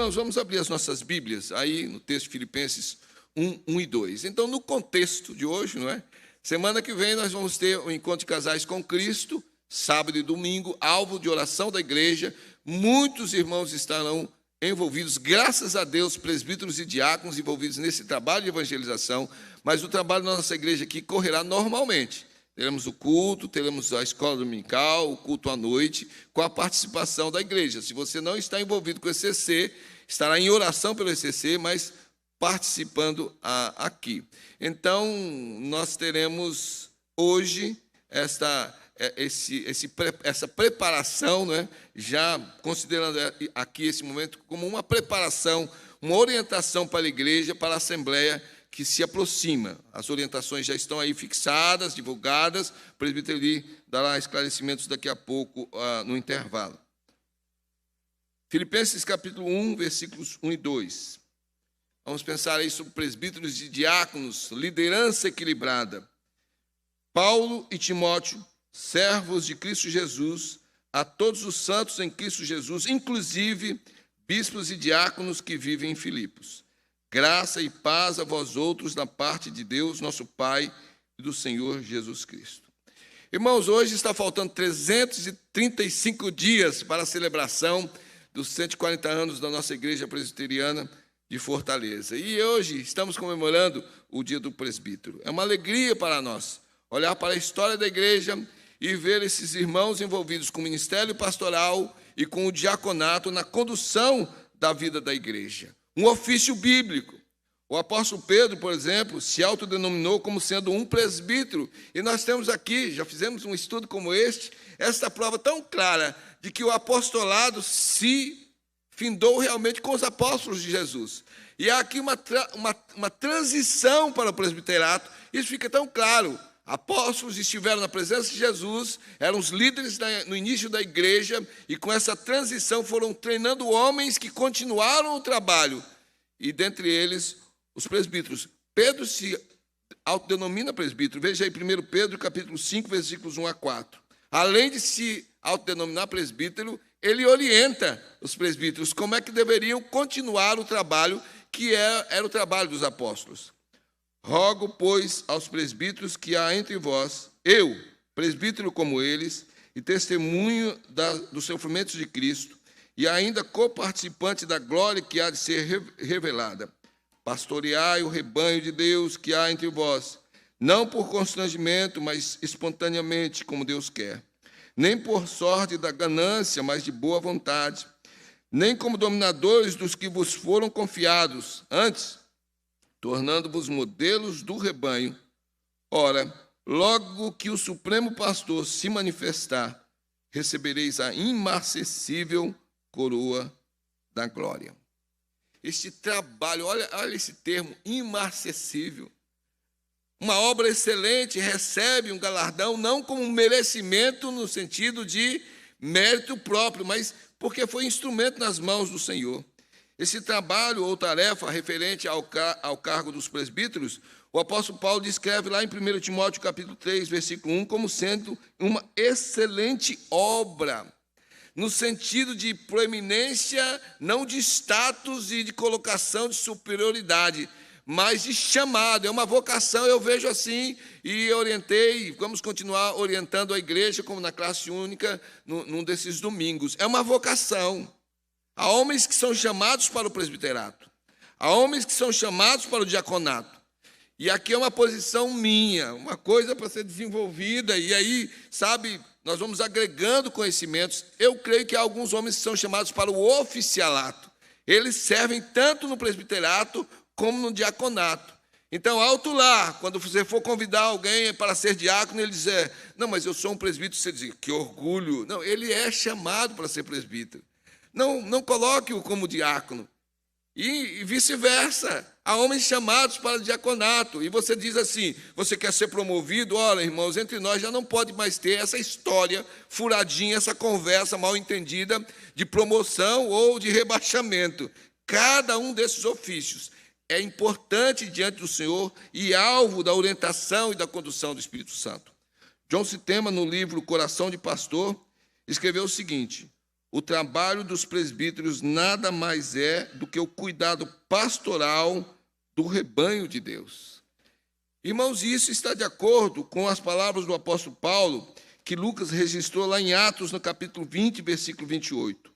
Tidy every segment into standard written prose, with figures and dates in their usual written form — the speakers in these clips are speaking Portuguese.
Irmãos, vamos abrir as nossas Bíblias aí no texto de Filipenses 1 e 2. Então, no contexto de hoje, não é? Semana que vem nós vamos ter o encontro de casais com Cristo, sábado e domingo, alvo de oração da igreja. Muitos irmãos estarão envolvidos, graças a Deus, presbíteros e diáconos envolvidos nesse trabalho de evangelização, mas o trabalho da nossa igreja aqui correrá normalmente. Teremos o culto, teremos a escola dominical, o culto à noite, com a participação da igreja. Se você não está envolvido com o ECC, estará em oração pelo ECC, mas participando aqui. Então, nós teremos hoje essa preparação, não é? Já considerando aqui esse momento como uma preparação, uma orientação para a igreja, para a Assembleia que se aproxima. As orientações já estão aí fixadas, divulgadas. O presbítero Eli dará esclarecimentos daqui a pouco no intervalo. Filipenses capítulo 1, versículos 1 e 2. Vamos pensar aí sobre presbíteros e diáconos, liderança equilibrada. Paulo e Timóteo, servos de Cristo Jesus, a todos os santos em Cristo Jesus, inclusive bispos e diáconos que vivem em Filipos. Graça e paz a vós outros da parte de Deus, nosso Pai, e do Senhor Jesus Cristo. Irmãos, hoje está faltando 335 dias para a celebração dos 140 anos da nossa Igreja Presbiteriana de Fortaleza. E hoje estamos comemorando o Dia do Presbítero. É uma alegria para nós olhar para a história da igreja e ver esses irmãos envolvidos com o ministério pastoral e com o diaconato na condução da vida da igreja. Um ofício bíblico. O apóstolo Pedro, por exemplo, se autodenominou como sendo um presbítero. E nós temos aqui, já fizemos um estudo como este, esta prova tão clara de que o apostolado se findou realmente com os apóstolos de Jesus. E há aqui uma transição para o presbiterato. Isso fica tão claro. Apóstolos estiveram na presença de Jesus, eram os líderes no início da igreja, e com essa transição foram treinando homens que continuaram o trabalho, e dentre eles, os presbíteros. Pedro se autodenomina presbítero. Veja aí 1 Pedro, capítulo 5, versículos 1 a 4. Além de se autodenominar presbítero, ele orienta os presbíteros como é que deveriam continuar o trabalho que era o trabalho dos apóstolos. Rogo, pois, aos presbíteros que há entre vós, eu, presbítero como eles, e testemunho dos sofrimentos de Cristo, e ainda coparticipante da glória que há de ser revelada. Pastoreai o rebanho de Deus que há entre vós, não por constrangimento, mas espontaneamente, como Deus quer. Nem por sorte da ganância, mas de boa vontade. Nem como dominadores dos que vos foram confiados, antes, tornando-vos modelos do rebanho. Ora, logo que o Supremo Pastor se manifestar, recebereis a imarcessível coroa da glória. Este trabalho, olha esse termo, imarcessível. Uma obra excelente recebe um galardão, não como um merecimento no sentido de mérito próprio, mas porque foi instrumento nas mãos do Senhor. Esse trabalho ou tarefa referente ao cargo dos presbíteros, o apóstolo Paulo descreve lá em 1 Timóteo capítulo 3, versículo 1, como sendo uma excelente obra, no sentido de proeminência, não de status e de colocação de superioridade, mas de chamado, é uma vocação, eu vejo assim, e orientei, vamos continuar orientando a igreja, como na classe única, num desses domingos. É uma vocação. Há homens que são chamados para o presbiterato. Há homens que são chamados para o diaconato. E aqui é uma posição minha, uma coisa para ser desenvolvida. E aí, sabe, nós vamos agregando conhecimentos. Eu creio que há alguns homens que são chamados para o oficialato. Eles servem tanto no presbiterato como no diaconato. Então, alto lá, quando você for convidar alguém para ser diácono, ele dizer, não, mas eu sou um presbítero, você diz, que orgulho. Não, ele é chamado para ser presbítero. Não coloque-o como diácono. E vice-versa. Há homens chamados para diaconato. E você diz assim, você quer ser promovido? Olha, irmãos, entre nós já não pode mais ter essa história furadinha, essa conversa mal entendida de promoção ou de rebaixamento. Cada um desses ofícios é importante diante do Senhor e alvo da orientação e da condução do Espírito Santo. John Sitema, no livro Coração de Pastor, escreveu o seguinte: o trabalho dos presbíteros nada mais é do que o cuidado pastoral do rebanho de Deus. Irmãos, isso está de acordo com as palavras do apóstolo Paulo, que Lucas registrou lá em Atos, no capítulo 20, versículo 28.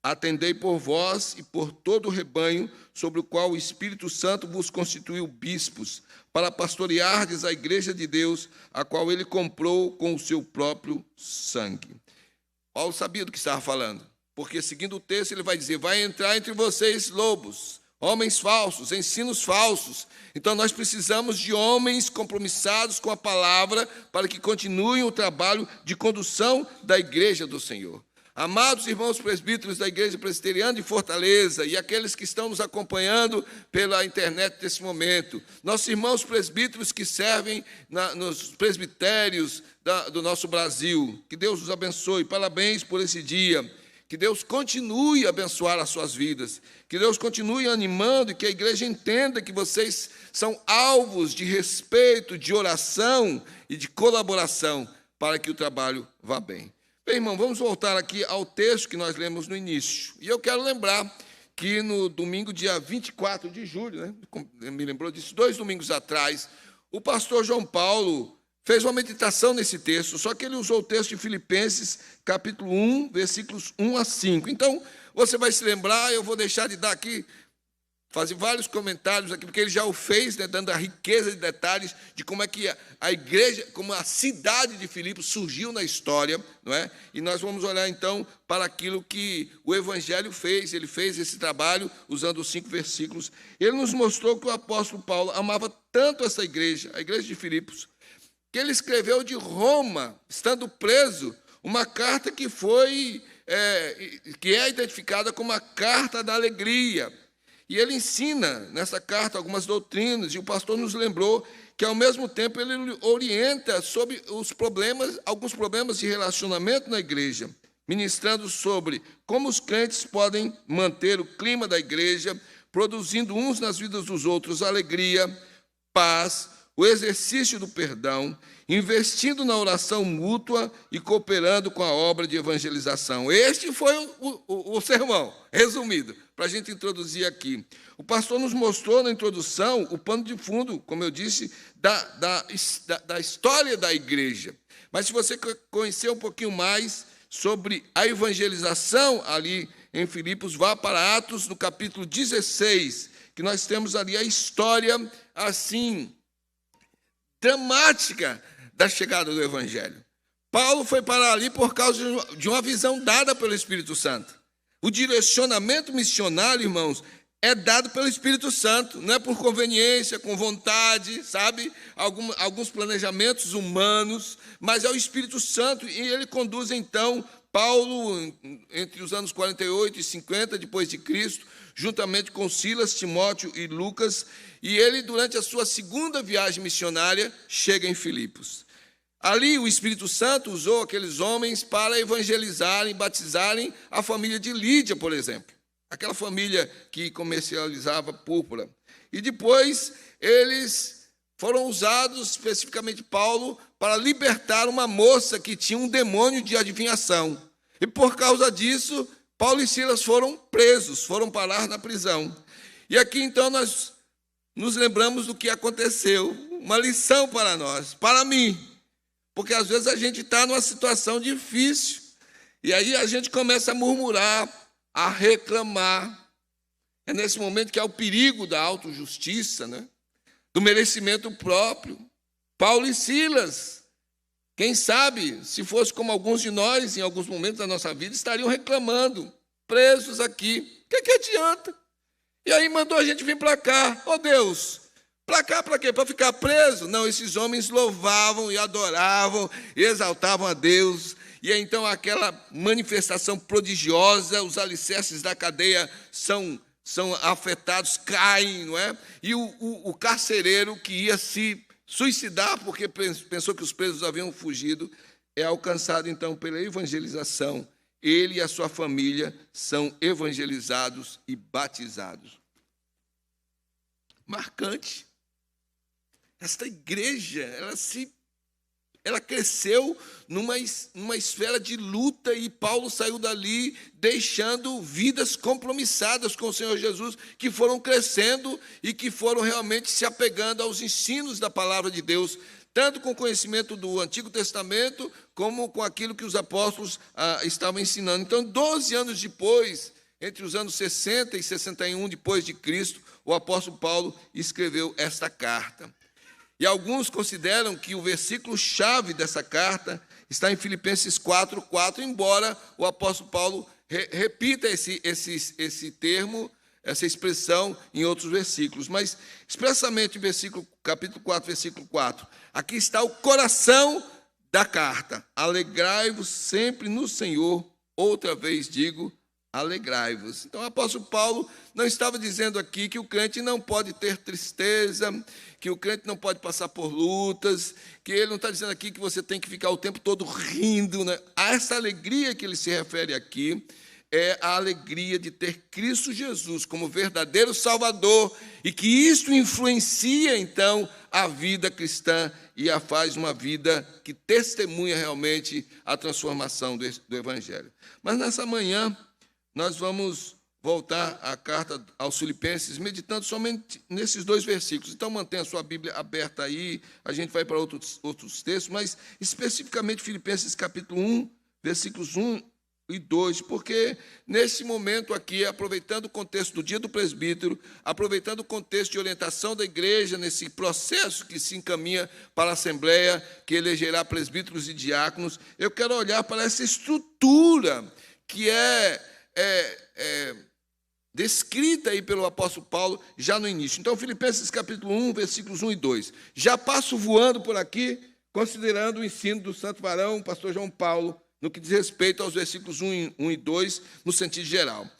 Atendei por vós e por todo o rebanho, sobre o qual o Espírito Santo vos constituiu bispos, para pastoreardes a igreja de Deus, a qual ele comprou com o seu próprio sangue. Paulo sabia do que estava falando, porque, seguindo o texto, ele vai dizer, vai entrar entre vocês lobos, homens falsos, ensinos falsos. Então, nós precisamos de homens compromissados com a palavra para que continuem o trabalho de condução da igreja do Senhor. Amados irmãos presbíteros da Igreja Presbiteriana de Fortaleza e aqueles que estão nos acompanhando pela internet nesse momento, nossos irmãos presbíteros que servem nos presbitérios do nosso Brasil, que Deus os abençoe, parabéns por esse dia, que Deus continue a abençoar as suas vidas, que Deus continue animando e que a igreja entenda que vocês são alvos de respeito, de oração e de colaboração para que o trabalho vá bem. Bem, irmão, vamos voltar aqui ao texto que nós lemos no início. E eu quero lembrar que no domingo, dia 24 de julho, me lembrou disso, 2 domingos atrás, o pastor João Paulo fez uma meditação nesse texto, só que ele usou o texto de Filipenses, capítulo 1, versículos 1 a 5. Então, você vai se lembrar, eu vou deixar de dar aqui, fazer vários comentários aqui, porque ele já o fez, dando a riqueza de detalhes de como é que a igreja, como a cidade de Filipos surgiu na história, não é? E nós vamos olhar, então, para aquilo que o Evangelho fez. Ele fez esse trabalho usando os 5 versículos. Ele nos mostrou que o apóstolo Paulo amava tanto essa igreja, a igreja de Filipos, que ele escreveu de Roma, estando preso, uma carta que é identificada como a carta da alegria. E ele ensina nessa carta algumas doutrinas, e o pastor nos lembrou que, ao mesmo tempo, ele orienta sobre alguns problemas de relacionamento na igreja, ministrando sobre como os crentes podem manter o clima da igreja, produzindo uns nas vidas dos outros alegria, paz, o exercício do perdão, investindo na oração mútua e cooperando com a obra de evangelização. Este foi o sermão, resumido, para a gente introduzir aqui. O pastor nos mostrou na introdução o pano de fundo, como eu disse, da história da igreja. Mas se você conhecer um pouquinho mais sobre a evangelização ali em Filipos, vá para Atos, no capítulo 16, que nós temos ali a história, assim, dramática da chegada do Evangelho. Paulo foi para ali por causa de uma visão dada pelo Espírito Santo. O direcionamento missionário, irmãos, é dado pelo Espírito Santo, não é por conveniência, com vontade, sabe? Alguns planejamentos humanos, mas é o Espírito Santo, e ele conduz, então, Paulo, entre os anos 48 e 50 depois de Cristo, juntamente com Silas, Timóteo e Lucas, e ele, durante a sua segunda viagem missionária, chega em Filipos. Ali o Espírito Santo usou aqueles homens para evangelizarem, batizarem a família de Lídia, por exemplo, aquela família que comercializava púrpura. E depois eles foram usados, especificamente Paulo, para libertar uma moça que tinha um demônio de adivinhação. E por causa disso, Paulo e Silas foram presos, foram parar na prisão. E aqui então nós nos lembramos do que aconteceu, uma lição para nós, para mim, porque às vezes a gente está numa situação difícil, e aí a gente começa a murmurar, a reclamar. É nesse momento que há o perigo da autojustiça, né? Do merecimento próprio. Paulo e Silas, quem sabe, se fosse como alguns de nós, em alguns momentos da nossa vida, estariam reclamando, presos aqui. O que adianta? E aí mandou a gente vir para cá. Oh, Deus, para cá para quê? Para ficar preso? Não, esses homens louvavam e adoravam e exaltavam a Deus. E então aquela manifestação prodigiosa, os alicerces da cadeia são afetados, caem, não é? E o carcereiro que ia se suicidar porque pensou que os presos haviam fugido, é alcançado então pela evangelização. Ele e a sua família são evangelizados e batizados. Marcante. Esta igreja, ela cresceu numa esfera de luta, e Paulo saiu dali deixando vidas compromissadas com o Senhor Jesus, que foram crescendo e que foram realmente se apegando aos ensinos da palavra de Deus, tanto com o conhecimento do Antigo Testamento, como com aquilo que os apóstolos estavam ensinando. Então, 12 anos depois, entre os anos 60 e 61 depois de Cristo, o apóstolo Paulo escreveu esta carta. E alguns consideram que o versículo-chave dessa carta está em Filipenses 4:4, embora o apóstolo Paulo repita esse termo, essa expressão em outros versículos. Mas, expressamente, capítulo 4, versículo 4, aqui está o coração da carta. Alegrai-vos sempre no Senhor, outra vez digo, alegrai-vos. Então, o apóstolo Paulo não estava dizendo aqui que o crente não pode ter tristeza, que o crente não pode passar por lutas, que ele não está dizendo aqui que você tem que ficar o tempo todo rindo, né? Essa alegria que ele se refere aqui é a alegria de ter Cristo Jesus como verdadeiro Salvador, e que isto influencia, então, a vida cristã e a faz uma vida que testemunha realmente a transformação do Evangelho. Mas nessa manhã, nós vamos voltar à carta aos Filipenses, meditando somente nesses 2 versículos. Então, mantenha a sua Bíblia aberta aí, a gente vai para outros textos, mas especificamente Filipenses capítulo 1, versículos 1 e 2, porque nesse momento aqui, aproveitando o contexto do dia do presbítero, aproveitando o contexto de orientação da igreja, nesse processo que se encaminha para a Assembleia, que elegerá presbíteros e diáconos, eu quero olhar para essa estrutura que é descrita aí pelo apóstolo Paulo já no início. Então, Filipenses capítulo 1, versículos 1 e 2. Já passo voando por aqui, considerando o ensino do santo varão, pastor João Paulo, no que diz respeito aos versículos 1 e 2, no sentido geral.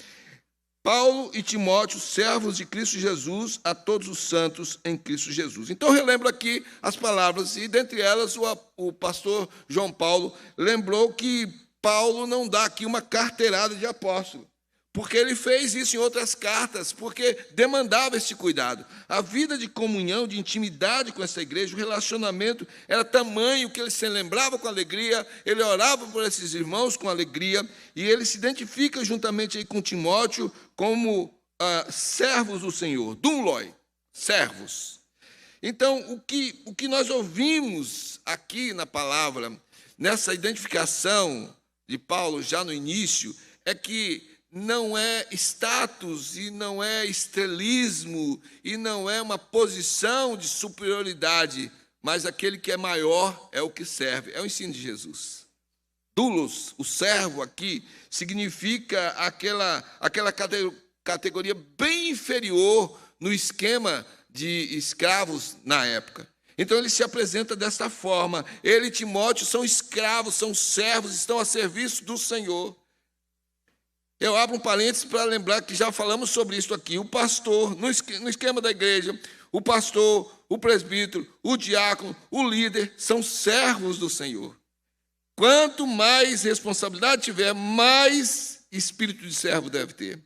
Paulo e Timóteo, servos de Cristo Jesus, a todos os santos em Cristo Jesus. Então, eu relembro aqui as palavras, e dentre elas o pastor João Paulo lembrou que Paulo não dá aqui uma carteirada de apóstolo, porque ele fez isso em outras cartas, porque demandava esse cuidado. A vida de comunhão, de intimidade com essa igreja, o relacionamento era tamanho que ele se lembrava com alegria, ele orava por esses irmãos com alegria, e ele se identifica juntamente aí com Timóteo como servos do Senhor, dunloi, servos. Então, o que nós ouvimos aqui na palavra, nessa identificação de Paulo já no início, é que não é status, e não é estrelismo, e não é uma posição de superioridade, mas aquele que é maior é o que serve. É o ensino de Jesus. Doulos, o servo aqui, significa aquela categoria bem inferior no esquema de escravos na época. Então, ele se apresenta desta forma. Ele e Timóteo são escravos, são servos, estão a serviço do Senhor. Eu abro um parênteses para lembrar que já falamos sobre isso aqui. O pastor, no esquema da igreja, o pastor, o presbítero, o diácono, o líder, são servos do Senhor. Quanto mais responsabilidade tiver, mais espírito de servo deve ter.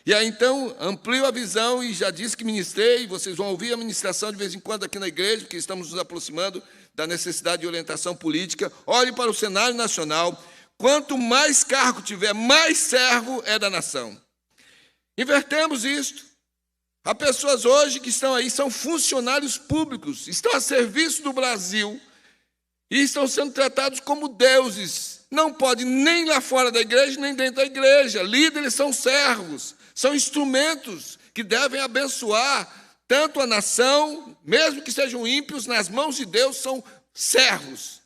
E aí, então, amplio a visão, e já disse que ministrei, vocês vão ouvir a ministração de vez em quando aqui na igreja, porque estamos nos aproximando da necessidade de orientação política. Olhe para o cenário nacional. Quanto mais cargo tiver, mais servo é da nação. Invertemos isto. Há pessoas hoje que estão aí, são funcionários públicos, estão a serviço do Brasil e estão sendo tratados como deuses. Não pode nem lá fora da igreja, nem dentro da igreja. Líderes são servos, são instrumentos que devem abençoar tanto a nação, mesmo que sejam ímpios, nas mãos de Deus, são servos.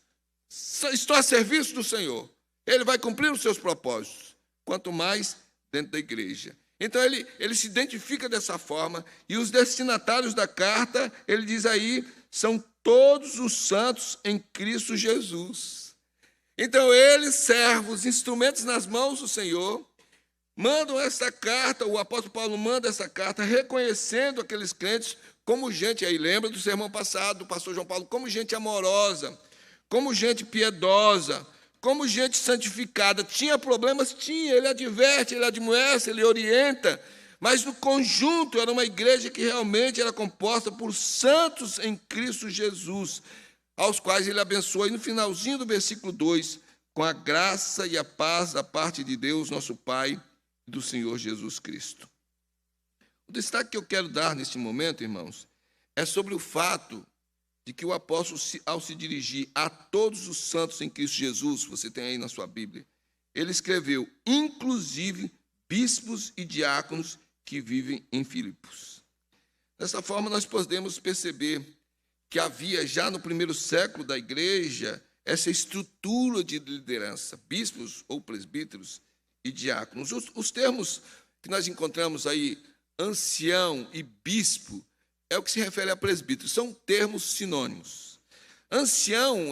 Estão a serviço do Senhor. Ele vai cumprir os seus propósitos, quanto mais dentro da igreja. Então, ele se identifica dessa forma, e os destinatários da carta, ele diz aí, são todos os santos em Cristo Jesus. Então, eles, servos, instrumentos nas mãos do Senhor, mandam essa carta, o apóstolo Paulo manda essa carta, reconhecendo aqueles crentes como gente, aí lembra do sermão passado, do pastor João Paulo, como gente amorosa, como gente piedosa, como gente santificada. Tinha problemas? Tinha. Ele adverte, ele admoesta, ele orienta. Mas, no conjunto, era uma igreja que realmente era composta por santos em Cristo Jesus. aos quais ele abençoa. E no finalzinho do versículo 2, com a graça e a paz da parte de Deus, nosso Pai, e do Senhor Jesus Cristo. O destaque que eu quero dar neste momento, irmãos, é sobre o fato de que o apóstolo, ao se dirigir a todos os santos em Cristo Jesus, você tem aí na sua Bíblia, ele escreveu, inclusive, bispos e diáconos que vivem em Filipos. Dessa forma, nós podemos perceber que havia já no primeiro século da igreja essa estrutura de liderança, bispos ou presbíteros e diáconos. Os termos que nós encontramos aí, ancião e bispo, é o que se refere a presbítero, são termos sinônimos. Ancião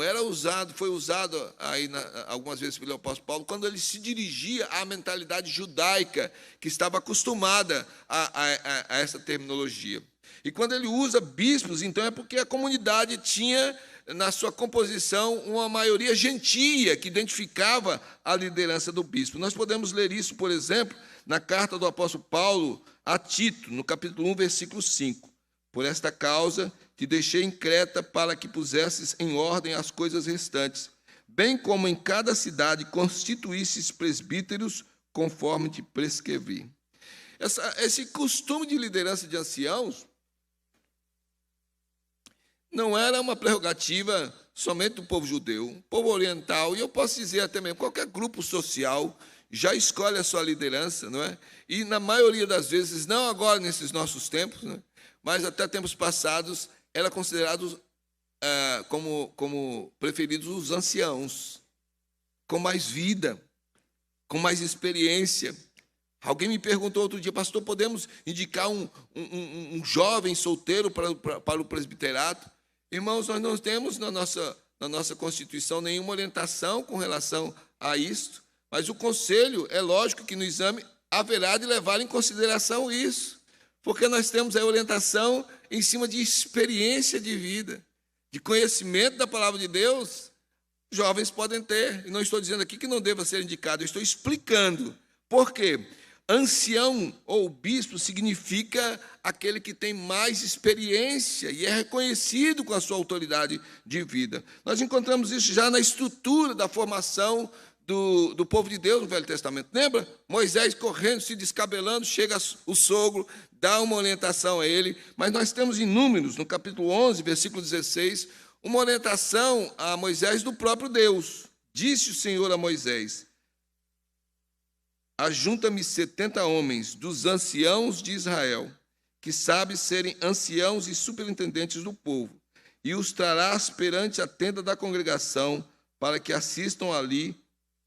foi usado aí algumas vezes pelo apóstolo Paulo, quando ele se dirigia à mentalidade judaica, que estava acostumada a essa terminologia. E quando ele usa bispos, então é porque a comunidade tinha na sua composição uma maioria gentia que identificava a liderança do bispo. Nós podemos ler isso, por exemplo, na carta do apóstolo Paulo a Tito, no capítulo 1, versículo 5. Por esta causa te deixei em Creta para que pusesses em ordem as coisas restantes, bem como em cada cidade constituísses presbíteros conforme te prescrevi. Esse costume de liderança de anciãos não era uma prerrogativa somente do povo judeu, o povo oriental, e eu posso dizer até mesmo, qualquer grupo social já escolhe a sua liderança, não é? E na maioria das vezes, não agora nesses nossos tempos, não é? Mas até tempos passados, era considerado como preferidos os anciãos, com mais vida, com mais experiência. Alguém me perguntou outro dia, pastor, podemos indicar um jovem solteiro para o presbiterato? Irmãos, nós não temos na nossa Constituição nenhuma orientação com relação a isto, mas o conselho, é lógico que no exame haverá de levar em consideração isso, porque nós temos a orientação em cima de experiência de vida, de conhecimento da palavra de Deus, jovens podem ter, e não estou dizendo aqui que não deva ser indicado, eu estou explicando. Por quê? Ancião ou bispo significa aquele que tem mais experiência e é reconhecido com a sua autoridade de vida. Nós encontramos isso já na estrutura da formação do povo de Deus no Velho Testamento. Lembra? Moisés correndo, se descabelando, chega o sogro, dá uma orientação a ele, mas nós temos em Números, no capítulo 11, versículo 16, uma orientação a Moisés do próprio Deus. Disse o Senhor a Moisés: ajunta-me 70 homens dos anciãos de Israel, que sabem serem anciãos e superintendentes do povo, e os trarás perante a tenda da congregação, para que assistam ali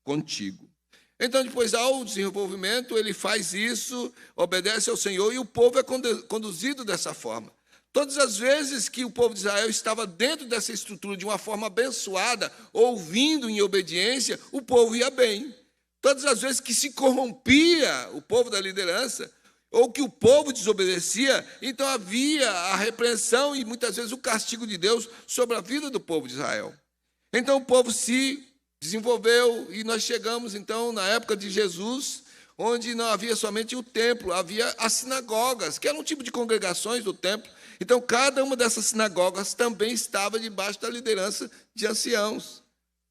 contigo. Então, depois, ao desenvolvimento, ele faz isso, obedece ao Senhor, e o povo é conduzido dessa forma. Todas as vezes que o povo de Israel estava dentro dessa estrutura de uma forma abençoada, ouvindo em obediência, o povo ia bem. Todas as vezes que se corrompia o povo da liderança, ou que o povo desobedecia, então havia a repreensão e muitas vezes o castigo de Deus sobre a vida do povo de Israel. Então o povo se desenvolveu e nós chegamos então na época de Jesus, onde não havia somente o templo, havia as sinagogas, que eram um tipo de congregações do templo. Então cada uma dessas sinagogas também estava debaixo da liderança de anciãos.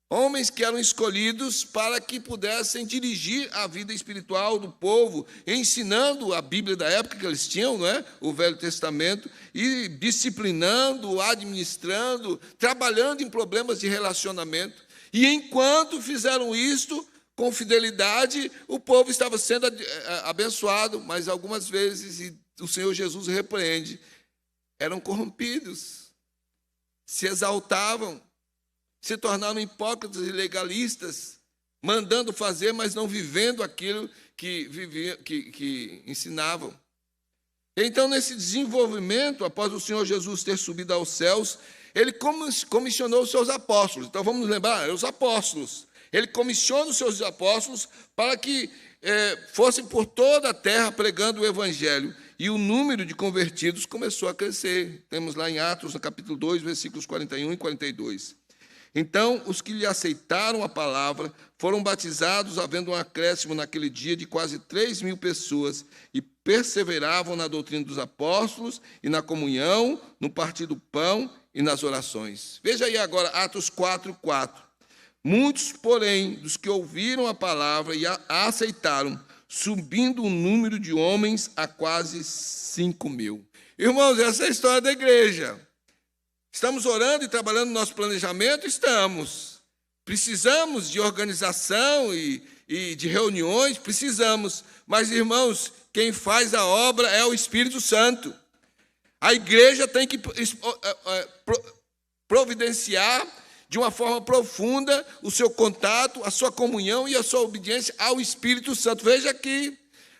Homens que eram escolhidos para que pudessem dirigir a vida espiritual do povo, ensinando a Bíblia da época que eles tinham, não é? O Velho Testamento, e disciplinando, administrando, trabalhando em problemas de relacionamento. E enquanto fizeram isto, com fidelidade, o povo estava sendo abençoado, mas algumas vezes, e o Senhor Jesus repreende, eram corrompidos, se exaltavam, se tornaram hipócritas e legalistas, mandando fazer, mas não vivendo aquilo que ensinavam. Então, nesse desenvolvimento, após o Senhor Jesus ter subido aos céus, ele comissionou os seus apóstolos. Então, vamos lembrar, os apóstolos. Ele comissiona os seus apóstolos para que fossem por toda a terra pregando o evangelho. E o número de convertidos começou a crescer. Temos lá em Atos, no capítulo 2, versículos 41 e 42. Então, os que lhe aceitaram a palavra foram batizados, havendo um acréscimo naquele dia de quase 3.000 pessoas, e perseveravam na doutrina dos apóstolos, e na comunhão, no partir do pão, e nas orações. Veja aí agora Atos 4:4. Muitos, porém, dos que ouviram a palavra e a aceitaram, subindo o número de homens a quase 5.000. Irmãos, essa é a história da igreja. Estamos orando e trabalhando no nosso planejamento? Estamos. Precisamos de organização e de reuniões? Precisamos. Mas, irmãos, quem faz a obra é o Espírito Santo. A igreja tem que providenciar de uma forma profunda o seu contato, a sua comunhão e a sua obediência ao Espírito Santo. Veja aqui,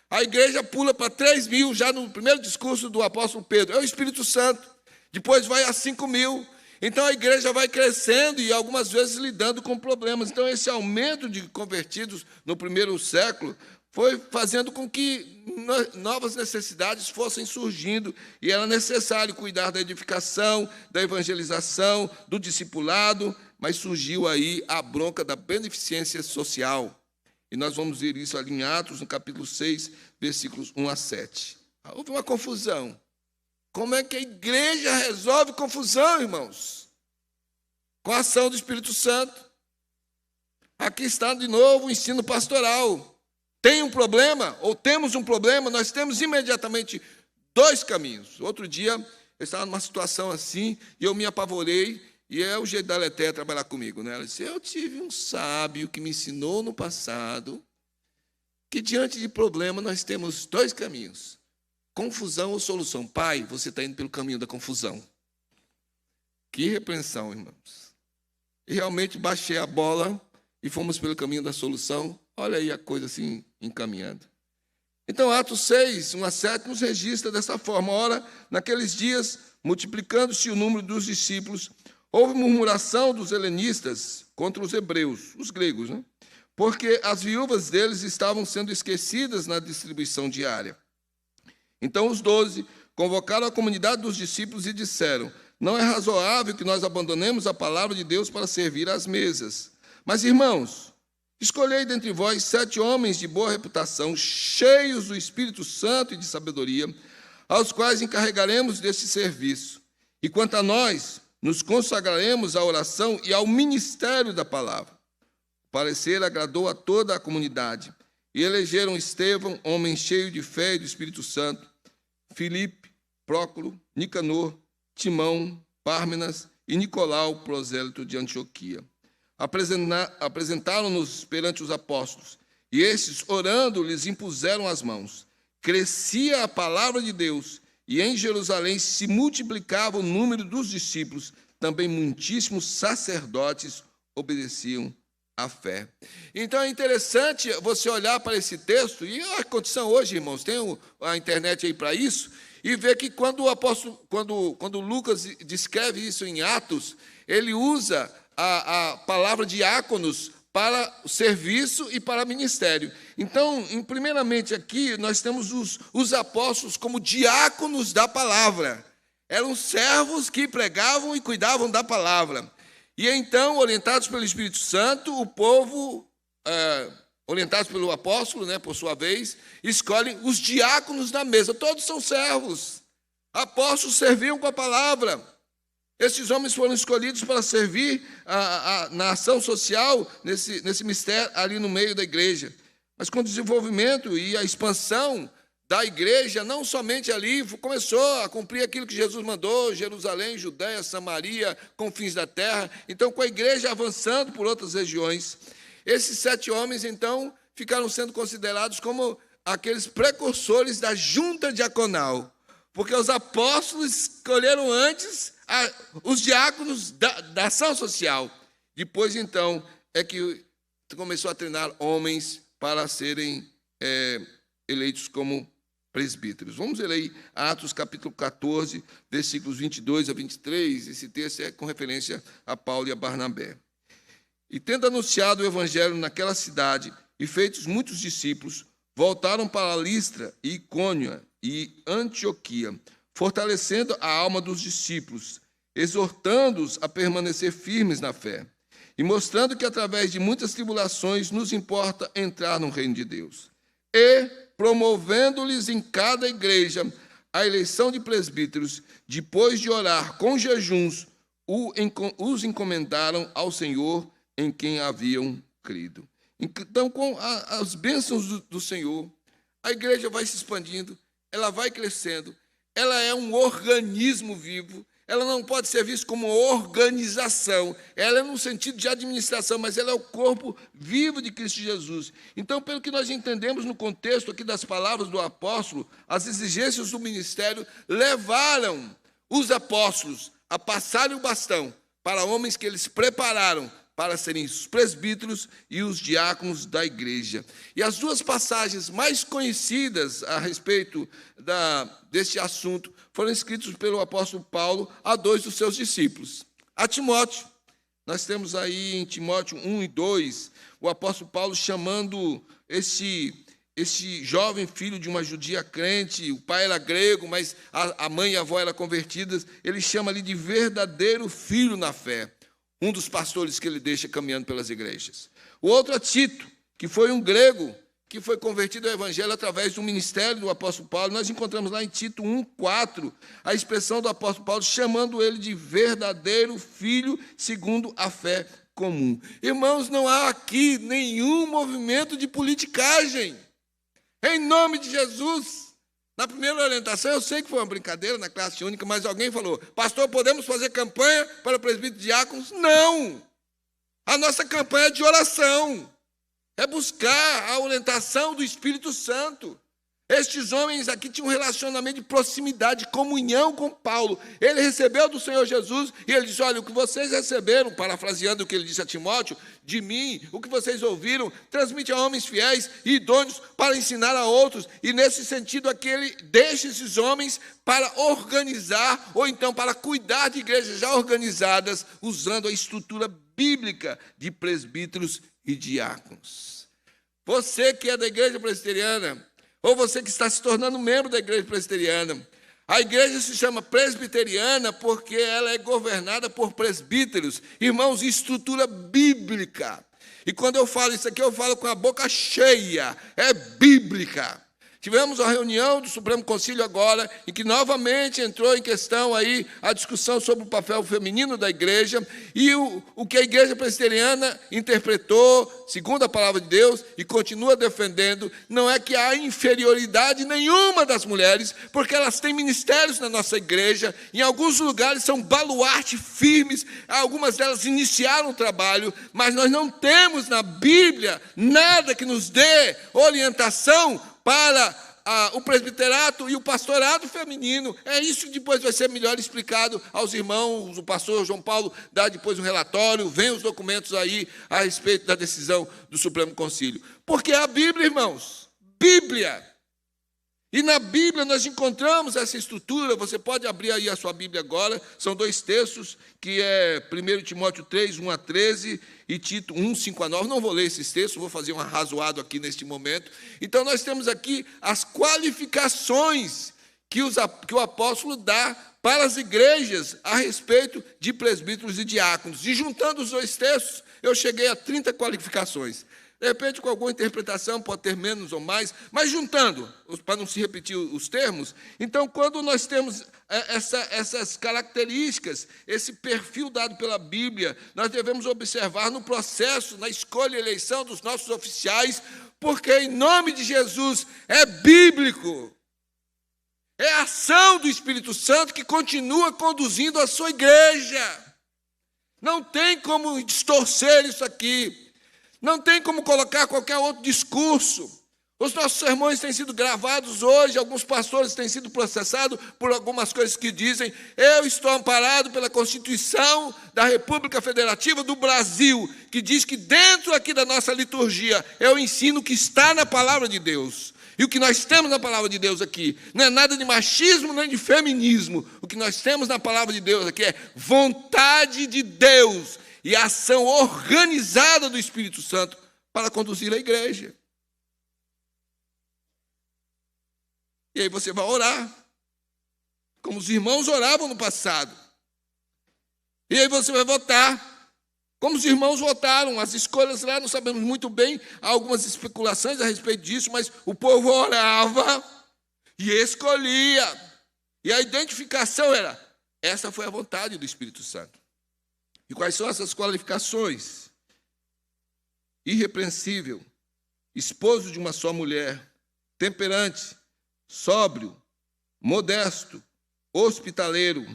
a igreja pula para 3.000, já no primeiro discurso do apóstolo Pedro. É o Espírito Santo. Depois vai a 5.000. Então a igreja vai crescendo e algumas vezes lidando com problemas. Então esse aumento de convertidos no primeiro século foi fazendo com que novas necessidades fossem surgindo, e era necessário cuidar da edificação, da evangelização, do discipulado, mas surgiu aí a bronca da beneficência social. E nós vamos ver isso ali em Atos, no capítulo 6, versículos 1-7. Houve uma confusão. Como é que a igreja resolve confusão, irmãos? Com a ação do Espírito Santo. Aqui está de novo o ensino pastoral. Tem um problema, ou temos um problema, nós temos imediatamente dois caminhos. Outro dia, eu estava numa situação assim, e eu me apavorei, e é o jeito da Letéia trabalhar comigo, né? Ela disse, eu tive um sábio que me ensinou no passado, que diante de problema nós temos dois caminhos, confusão ou solução. Pai, você está indo pelo caminho da confusão. Que repreensão, irmãos. E realmente baixei a bola e fomos pelo caminho da solução. Olha aí a coisa assim encaminhando. Então, Atos 6, 1-7, nos registra dessa forma. Ora, naqueles dias, multiplicando-se o número dos discípulos, houve murmuração dos helenistas contra os hebreus, os gregos, né? Porque as viúvas deles estavam sendo esquecidas na distribuição diária. Então os 12 convocaram a comunidade dos discípulos e disseram, não é razoável que nós abandonemos a palavra de Deus para servir às mesas. Mas, irmãos, escolhei dentre vós 7 homens de boa reputação, cheios do Espírito Santo e de sabedoria, aos quais encarregaremos desse serviço. E quanto a nós, nos consagraremos à oração e ao ministério da palavra. O parecer agradou a toda a comunidade. E elegeram Estevão, homem cheio de fé e do Espírito Santo, Filipe, Prócoro, Nicanor, Timão, Pármenas e Nicolau, prosélito de Antioquia. Apresentaram-nos perante os apóstolos, e estes, orando, lhes impuseram as mãos. Crescia a palavra de Deus, e em Jerusalém se multiplicava o número dos discípulos, também muitíssimos sacerdotes obedeciam à fé. Então é interessante você olhar para esse texto, e a condição hoje, irmãos, tem a internet aí para isso, e ver que quando Lucas descreve isso em Atos, ele usa a palavra diáconos para o serviço e para o ministério. Então, primeiramente aqui, nós temos os apóstolos como diáconos da palavra. Eram servos que pregavam e cuidavam da palavra. E então, orientados pelo Espírito Santo, o povo, orientados pelo apóstolo, né, por sua vez, escolhem os diáconos da mesa. Todos são servos. Apóstolos serviam com a palavra. Esses homens foram escolhidos para servir na ação social, nesse mistério ali no meio da igreja. Mas com o desenvolvimento e a expansão da igreja, não somente ali, começou a cumprir aquilo que Jesus mandou, Jerusalém, Judéia, Samaria, confins da terra. Então, com a igreja avançando por outras regiões, esses 7 homens, então, ficaram sendo considerados como aqueles precursores da junta diaconal, porque os apóstolos escolheram antes os diáconos da ação social. Depois, então, é que começou a treinar homens para serem eleitos como presbíteros. Vamos ler aí Atos capítulo 14, versículos 22-23. Esse texto é com referência a Paulo e a Barnabé. E tendo anunciado o evangelho naquela cidade e feitos muitos discípulos, voltaram para Listra e Icônio e Antioquia, fortalecendo a alma dos discípulos, exortando-os a permanecer firmes na fé, e mostrando que através de muitas tribulações nos importa entrar no reino de Deus, e promovendo-lhes em cada igreja a eleição de presbíteros, depois de orar com jejuns, os encomendaram ao Senhor em quem haviam crido. Então, com as bênçãos do Senhor, a igreja vai se expandindo, ela vai crescendo, ela é um organismo vivo, ela não pode ser vista como organização, ela é no sentido de administração, mas ela é o corpo vivo de Cristo Jesus. Então, pelo que nós entendemos no contexto aqui das palavras do apóstolo, as exigências do ministério levaram os apóstolos a passarem o bastão para homens que eles prepararam para serem os presbíteros e os diáconos da igreja. E as duas passagens mais conhecidas a respeito deste assunto foram escritas pelo apóstolo Paulo a dois dos seus discípulos. A Timóteo, nós temos aí em Timóteo 1 e 2, o apóstolo Paulo chamando esse jovem filho de uma judia crente, o pai era grego, mas a mãe e a avó eram convertidas, ele chama ali de verdadeiro filho na fé. Um dos pastores que ele deixa caminhando pelas igrejas. O outro é Tito, que foi um grego, que foi convertido ao evangelho através do ministério do apóstolo Paulo. Nós encontramos lá em Tito 1:4 a expressão do apóstolo Paulo chamando ele de verdadeiro filho segundo a fé comum. Irmãos, não há aqui nenhum movimento de politicagem. Em nome de Jesus. Na primeira orientação, eu sei que foi uma brincadeira na classe única, mas alguém falou, pastor, podemos fazer campanha para presbíteros e diáconos? Não! A nossa campanha é de oração, é buscar a orientação do Espírito Santo. Estes homens aqui tinham um relacionamento de proximidade, de comunhão com Paulo. Ele recebeu do Senhor Jesus e ele disse, olha, o que vocês receberam, parafraseando o que ele disse a Timóteo, de mim, o que vocês ouviram, transmite a homens fiéis e idôneos para ensinar a outros. E nesse sentido aqui ele deixa esses homens para organizar, ou então para cuidar de igrejas já organizadas, usando a estrutura bíblica de presbíteros e diáconos. Você que é da igreja presbiteriana, ou você que está se tornando membro da igreja presbiteriana, a igreja se chama presbiteriana porque ela é governada por presbíteros, irmãos, estrutura bíblica. E quando eu falo isso aqui, eu falo com a boca cheia, é bíblica. Tivemos uma reunião do Supremo Concílio agora, em que novamente entrou em questão aí a discussão sobre o papel feminino da igreja, e o que a igreja presbiteriana interpretou, segundo a palavra de Deus, e continua defendendo, não é que há inferioridade nenhuma das mulheres, porque elas têm ministérios na nossa igreja, em alguns lugares são baluarte firmes, algumas delas iniciaram o trabalho, mas nós não temos na Bíblia nada que nos dê orientação para o presbiterato e o pastorado feminino. É isso que depois vai ser melhor explicado aos irmãos. O pastor João Paulo dá depois um relatório, vem os documentos aí a respeito da decisão do Supremo Concílio. Porque é a Bíblia, irmãos, Bíblia. E na Bíblia nós encontramos essa estrutura. Você pode abrir aí a sua Bíblia agora, são dois textos, que é 1 Timóteo 3, 1 a 13, e Tito 1, 5 a 9. Não vou ler esses textos, vou fazer um arrazoado aqui neste momento. Então nós temos aqui as qualificações que o apóstolo dá para as igrejas a respeito de presbíteros e diáconos. E juntando os dois textos, eu cheguei a 30 qualificações. De repente, com alguma interpretação, pode ter menos ou mais, mas juntando, para não se repetir os termos, então, quando nós temos essas características, esse perfil dado pela Bíblia, nós devemos observar no processo, na escolha e eleição dos nossos oficiais, porque, em nome de Jesus, é bíblico. É a ação do Espírito Santo que continua conduzindo a sua igreja. Não tem como distorcer isso aqui. Não tem como colocar qualquer outro discurso. Os nossos sermões têm sido gravados hoje, alguns pastores têm sido processados por algumas coisas que dizem, eu estou amparado pela Constituição da República Federativa do Brasil, que diz que dentro aqui da nossa liturgia é o ensino que está na palavra de Deus. E o que nós temos na palavra de Deus aqui não é nada de machismo nem de feminismo. O que nós temos na palavra de Deus aqui é vontade de Deus e a ação organizada do Espírito Santo para conduzir a igreja. E aí você vai orar, como os irmãos oravam no passado. E aí você vai votar, como os irmãos votaram. As escolhas lá, não sabemos muito bem, há algumas especulações a respeito disso, mas o povo orava e escolhia. E a identificação era, essa foi a vontade do Espírito Santo. E quais são essas qualificações? Irrepreensível, esposo de uma só mulher, temperante, sóbrio, modesto, hospitaleiro,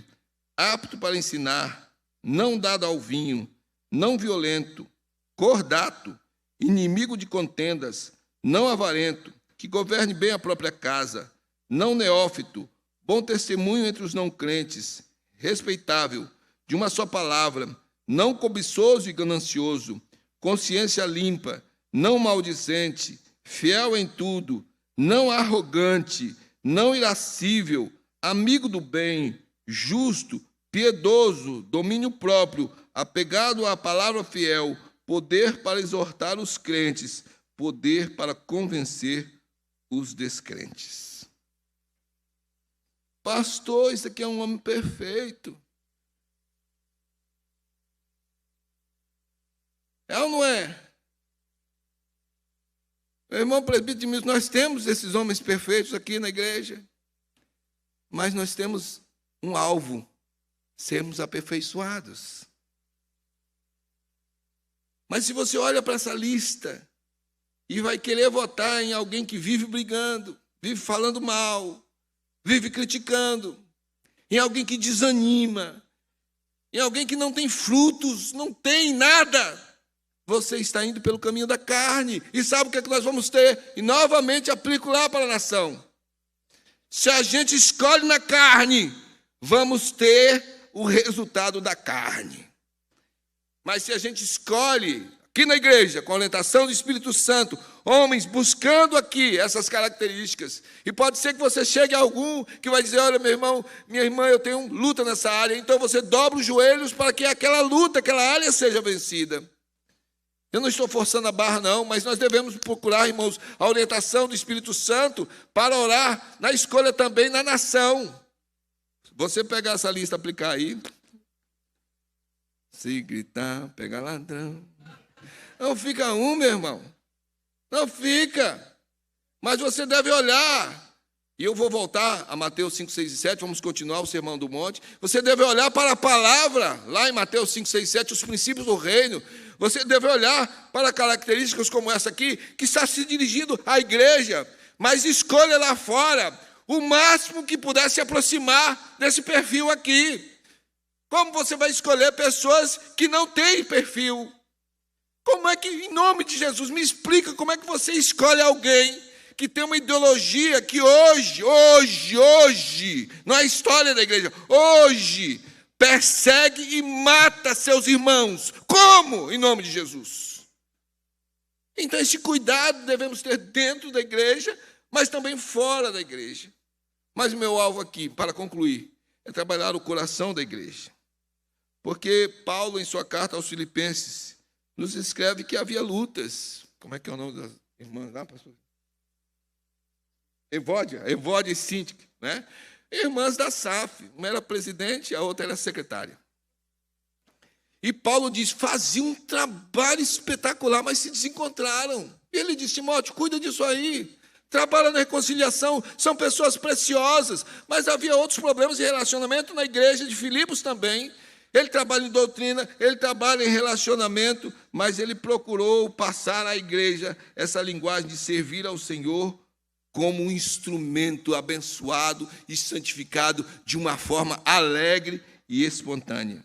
apto para ensinar, não dado ao vinho, não violento, cordato, inimigo de contendas, não avarento, que governe bem a própria casa, não neófito, bom testemunho entre os não crentes, respeitável, de uma só palavra, não cobiçoso e ganancioso, consciência limpa, não maldizente, fiel em tudo, não arrogante, não irascível, amigo do bem, justo, piedoso, domínio próprio, apegado à palavra fiel, poder para exortar os crentes, poder para convencer os descrentes. Pastor, isso aqui é um homem perfeito. É ou não é? Meu irmão presbítero de mim, nós temos esses homens perfeitos aqui na igreja, mas nós temos um alvo, sermos aperfeiçoados. Mas se você olha para essa lista e vai querer votar em alguém que vive brigando, vive falando mal, vive criticando, em alguém que desanima, em alguém que não tem frutos, não tem nada, você está indo pelo caminho da carne. E sabe o que é que nós vamos ter? E novamente aplico lá para a nação. Se a gente escolhe na carne, vamos ter o resultado da carne. Mas se a gente escolhe aqui na igreja, com a orientação do Espírito Santo, homens buscando aqui essas características, e pode ser que você chegue a algum que vai dizer, olha, meu irmão, minha irmã, eu tenho luta nessa área, então você dobra os joelhos para que aquela luta, aquela área seja vencida. Eu não estou forçando a barra, não, mas nós devemos procurar, irmãos, a orientação do Espírito Santo para orar na escolha também na nação. Você pegar essa lista, aplicar aí. Se gritar, pega ladrão. Não fica um, meu irmão. Não fica. Mas você deve olhar. E eu vou voltar a Mateus 5, 6 e 7, vamos continuar o Sermão do Monte. Você deve olhar para a palavra, lá em Mateus 5, 6 e 7, os princípios do reino. Você deve olhar para características como essa aqui, que está se dirigindo à igreja, mas escolha lá fora o máximo que puder se aproximar desse perfil aqui. Como você vai escolher pessoas que não têm perfil? Como é que, em nome de Jesus, me explica como é que você escolhe alguém que tem uma ideologia que hoje, não é a história da igreja, hoje persegue e mata seus irmãos. Como? Em nome de Jesus. Então, esse cuidado devemos ter dentro da igreja, mas também fora da igreja. Mas o meu alvo aqui, para concluir, é trabalhar o coração da igreja. Porque Paulo, em sua carta aos Filipenses, nos escreve que havia lutas. Como é que é o nome das irmãs lá, pastor? Evódia e Síntica, né? Irmãs da SAF, uma era presidente, a outra era secretária. E Paulo diz, faziam um trabalho espetacular, mas se desencontraram. E ele diz, Timóteo, cuida disso aí. Trabalha na reconciliação, são pessoas preciosas. Mas havia outros problemas de relacionamento na igreja de Filipos também. Ele trabalha em doutrina, ele trabalha em relacionamento, mas ele procurou passar à igreja essa linguagem de servir ao Senhor como um instrumento abençoado e santificado de uma forma alegre e espontânea.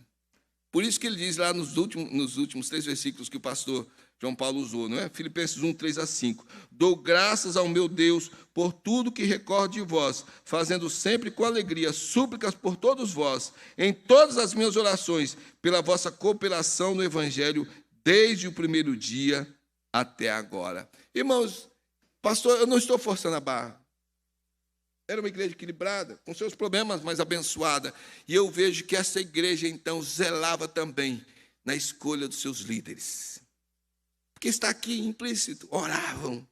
Por isso que ele diz lá nos últimos 3 versículos que o pastor João Paulo usou, não é? Filipenses 1, 3 a 5. Dou graças ao meu Deus por tudo que recordo de vós, fazendo sempre com alegria súplicas por todos vós, em todas as minhas orações, pela vossa cooperação no Evangelho, desde o primeiro dia até agora. Irmãos, pastor, eu não estou forçando a barra. Era uma igreja equilibrada, com seus problemas, mas abençoada. E eu vejo que essa igreja, então, zelava também na escolha dos seus líderes. Porque está aqui implícito. Oravam,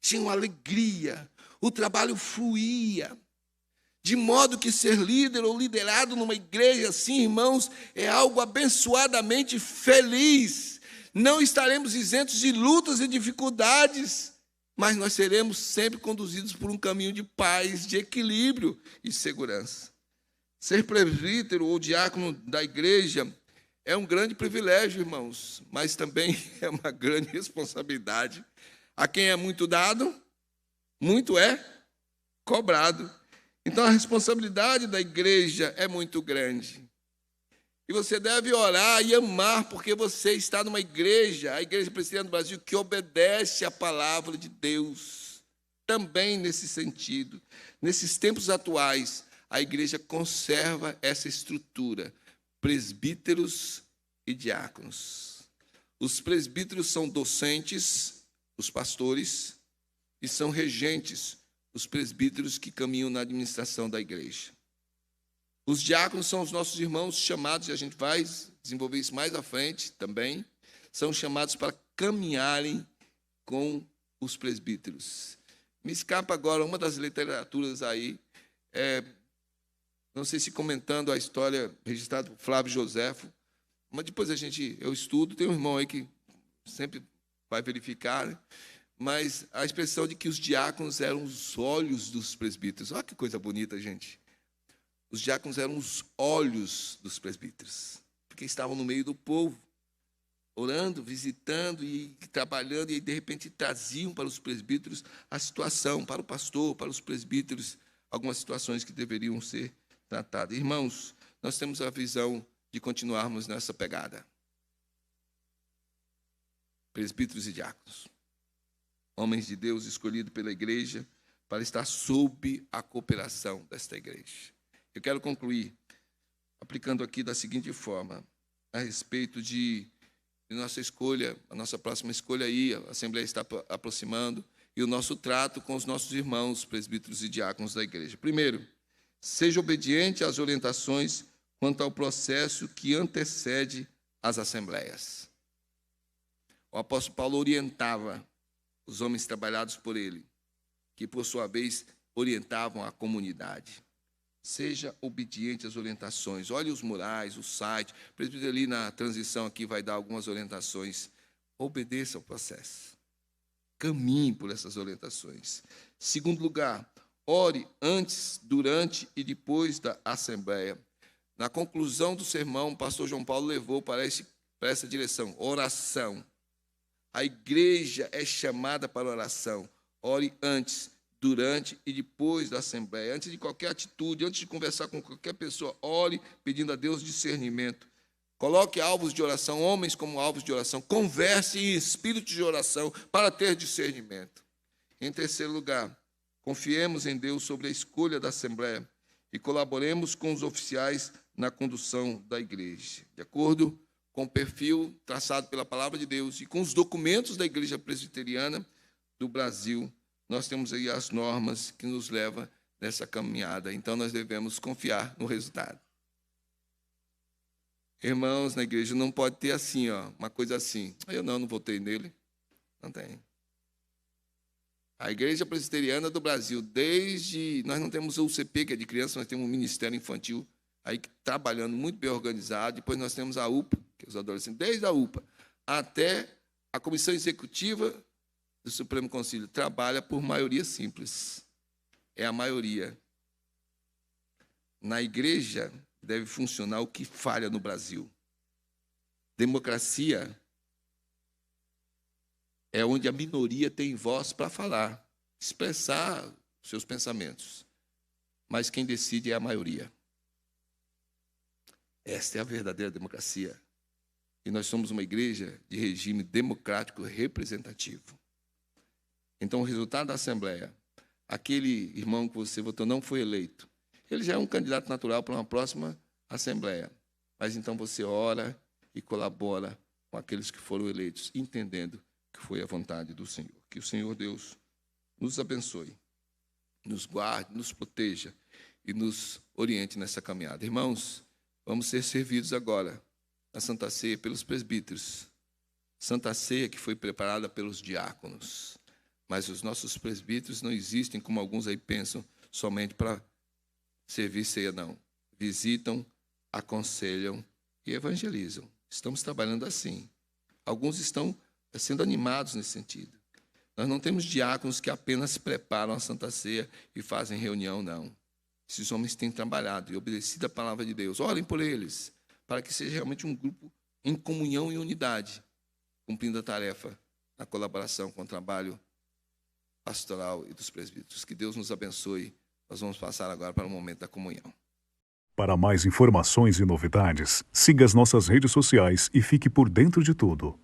tinham alegria, o trabalho fluía. De modo que ser líder ou liderado numa igreja assim, irmãos, é algo abençoadamente feliz. Não estaremos isentos de lutas e dificuldades, mas nós seremos sempre conduzidos por um caminho de paz, de equilíbrio e segurança. Ser presbítero ou diácono da igreja É um grande privilégio, irmãos, mas também é uma grande responsabilidade. A quem é muito dado, muito é cobrado. Então a responsabilidade da igreja é muito grande. E você deve orar e amar, porque você está numa igreja, a Igreja Presbiteriana do Brasil, que obedece à palavra de Deus. Também nesse sentido, nesses tempos atuais, a igreja conserva essa estrutura, presbíteros e diáconos. Os presbíteros são docentes, os pastores, e são regentes, os presbíteros que caminham na administração da igreja. Os diáconos são os nossos irmãos chamados, e a gente vai desenvolver isso mais à frente também, são chamados para caminharem com os presbíteros. Me escapa agora uma das literaturas aí, não sei se comentando a história registrada por Flávio Joséfo, mas depois eu estudo, tem um irmão aí que sempre vai verificar, né? Mas a expressão de que os diáconos eram os olhos dos presbíteros. Olha que coisa bonita, gente. Os diáconos eram os olhos dos presbíteros, porque estavam no meio do povo, orando, visitando e trabalhando, e de repente traziam para os presbíteros a situação, para o pastor, para os presbíteros, algumas situações que deveriam ser tratadas. Irmãos, nós temos a visão de continuarmos nessa pegada. Presbíteros e diáconos, homens de Deus escolhidos pela igreja para estar sob a cooperação desta igreja. Eu quero concluir aplicando aqui da seguinte forma, a respeito de nossa escolha, a nossa próxima escolha aí, a Assembleia está aproximando, e o nosso trato com os nossos irmãos, presbíteros e diáconos da igreja. Primeiro, seja obediente às orientações quanto ao processo que antecede as assembleias. O apóstolo Paulo orientava os homens trabalhados por ele, que, por sua vez, orientavam a comunidade. Seja obediente às orientações. Olhe os murais, o site. O presbítero ali na transição aqui vai dar algumas orientações. Obedeça ao processo. Caminhe por essas orientações. Segundo lugar, ore antes, durante e depois da assembleia. Na conclusão do sermão, o pastor João Paulo levou para essa direção, oração. A igreja é chamada para oração. Ore antes, durante e depois da assembleia. Antes de qualquer atitude, antes de conversar com qualquer pessoa, ore pedindo a Deus discernimento. Coloque alvos de oração, homens como alvos de oração. Converse em espírito de oração para ter discernimento. Em terceiro lugar, confiemos em Deus sobre a escolha da assembleia e colaboremos com os oficiais na condução da igreja. De acordo com o perfil traçado pela palavra de Deus e com os documentos da Igreja Presbiteriana do Brasil, nós temos aí as normas que nos levam nessa caminhada. Então, nós devemos confiar no resultado. Irmãos, na igreja não pode ter assim, uma coisa assim. Eu não votei nele. Não tem. A Igreja Presbiteriana do Brasil, nós não temos o UCP, que é de criança, nós temos um Ministério Infantil, aí trabalhando muito bem organizado. Depois nós temos a UPA, que é os adolescentes, desde a UPA até a Comissão Executiva do Supremo Conselho, trabalha por maioria simples. É a maioria. Na igreja deve funcionar o que falha no Brasil. Democracia é onde a minoria tem voz para falar, expressar seus pensamentos. Mas quem decide é a maioria. Esta é a verdadeira democracia. E nós somos uma igreja de regime democrático representativo. Então, o resultado da Assembleia, aquele irmão que você votou não foi eleito, ele já é um candidato natural para uma próxima Assembleia. Mas então você ora e colabora com aqueles que foram eleitos, entendendo que foi a vontade do Senhor. Que o Senhor Deus nos abençoe, nos guarde, nos proteja e nos oriente nessa caminhada. Irmãos, vamos ser servidos agora na Santa Ceia pelos presbíteros. Santa Ceia que foi preparada pelos diáconos. Mas os nossos presbíteros não existem, como alguns aí pensam, somente para servir ceia, não. Visitam, aconselham e evangelizam. Estamos trabalhando assim. Alguns estão sendo animados nesse sentido. Nós não temos diáconos que apenas preparam a Santa Ceia e fazem reunião, não. Esses homens têm trabalhado e obedecido a palavra de Deus. Orem por eles, para que seja realmente um grupo em comunhão e unidade, cumprindo a tarefa na colaboração com o trabalho pastoral e dos presbíteros. Que Deus nos abençoe. Nós vamos passar agora para o momento da comunhão. Para mais informações e novidades, siga as nossas redes sociais e fique por dentro de tudo.